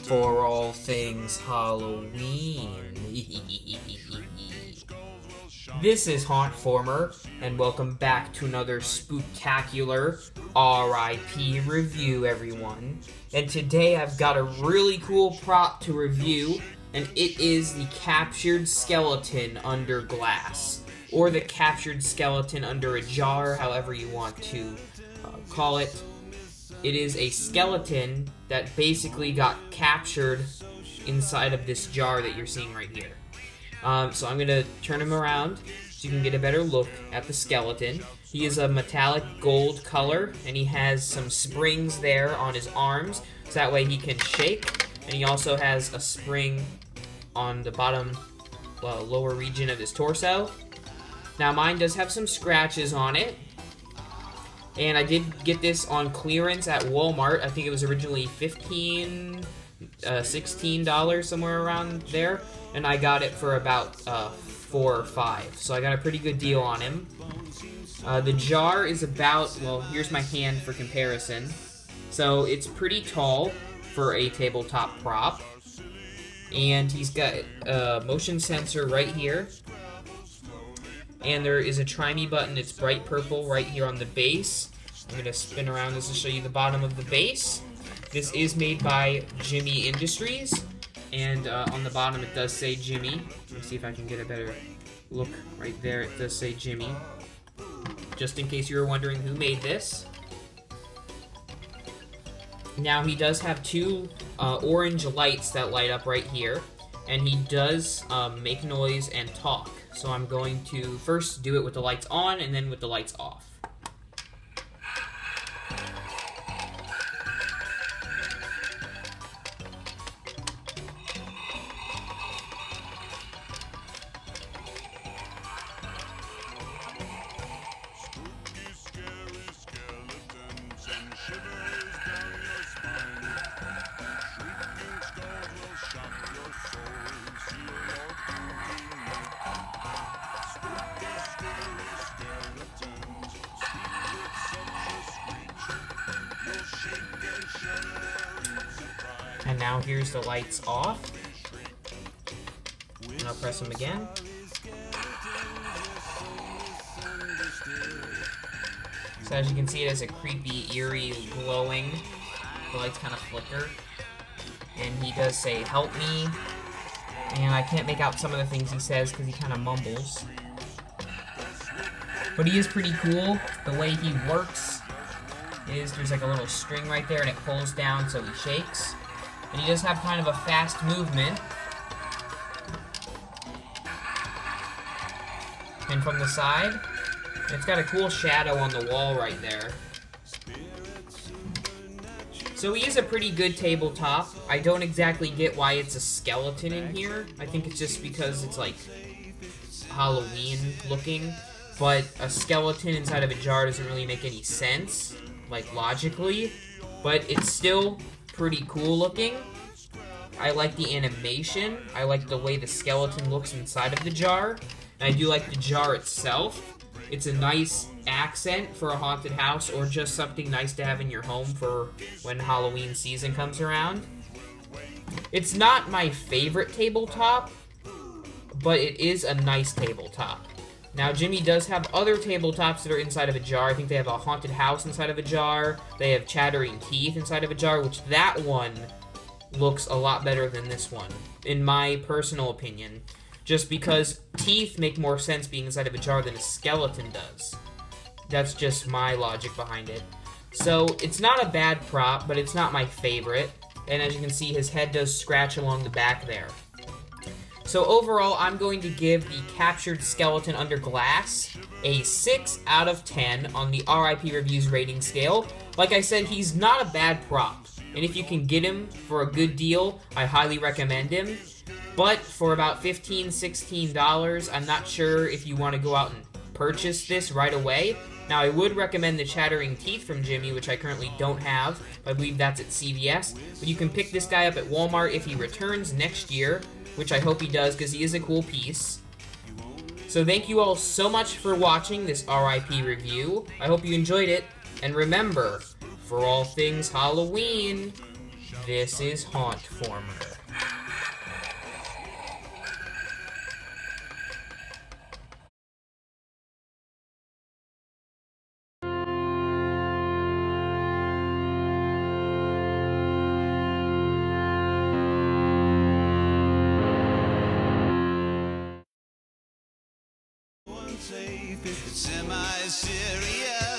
for all things Halloween. This is Hauntformer, and welcome back to another spooktacular R.I.P. review, everyone. And today I've got a really cool prop to review, and it is the captured skeleton under glass, or the captured skeleton under a jar, however you want to call it. It is a skeleton that basically got captured inside of this jar that you're seeing right here. So I'm going to turn him around so you can get a better look at the skeleton. He is a metallic gold color, and he has some springs there on his arms, so that way he can shake. And he also has a spring on the bottom, lower region of his torso. Now mine does have some scratches on it. And I did get this on clearance at Walmart. I think it was originally $15, $16, somewhere around there. And I got it for about $4 or $5. So I got a pretty good deal on him. The jar is about, well, here's my hand for comparison. So it's pretty tall for a tabletop prop. And he's got a motion sensor right here. And there is a try me button. It's bright purple right here on the base. I'm going to spin around this to show you the bottom of the base. This is made by Gemmy Industries. And on the bottom it does say Gemmy. Let me see if I can get a better look right there. It does say Gemmy. Just in case you were wondering who made this. Now he does have two orange lights that light up right here. And he does make noise and talk. So I'm going to first do it with the lights on and then with the lights off. And now here's the lights off. And I'll press them again. So as you can see, it has a creepy, eerie, glowing. The lights kind of flicker. And he does say, "Help me." And I can't make out some of the things he says because he kind of mumbles. But he is pretty cool. The way he works is there's like a little string right there and it pulls down so he shakes. And he does have kind of a fast movement. And from the side, it's got a cool shadow on the wall right there. So he is a pretty good tabletop. I don't exactly get why it's a skeleton in here. I think it's just because it's like Halloween looking. But a skeleton inside of a jar doesn't really make any sense, like logically. But it's still pretty cool looking. I like the animation. I like the way the skeleton looks inside of the jar. And I do like the jar itself. It's a nice accent for a haunted house or just something nice to have in your home for when Halloween season comes around. It's not my favorite tabletop, but it is a nice tabletop. Now, Gemmy does have other tabletops that are inside of a jar. I think they have a haunted house inside of a jar. They have chattering teeth inside of a jar, which that one looks a lot better than this one, in my personal opinion. Just because teeth make more sense being inside of a jar than a skeleton does. That's just my logic behind it. So, it's not a bad prop, but it's not my favorite. And as you can see, his head does scratch along the back there. So overall, I'm going to give the captured skeleton under glass a 6 out of 10 on the R.I.P. Reviews rating scale. Like I said, he's not a bad prop. And if you can get him for a good deal, I highly recommend him. But for about $15, $16, I'm not sure if you want to go out and purchase this right away. Now, I would recommend the chattering teeth from Gemmy, which I currently don't have. I believe that's at CVS. But you can pick this guy up at Walmart if he returns next year, which I hope he does because he is a cool piece. So thank you all so much for watching this R.I.P. review. I hope you enjoyed it. And remember, for all things Halloween, This is hauntformer. Semi-serious.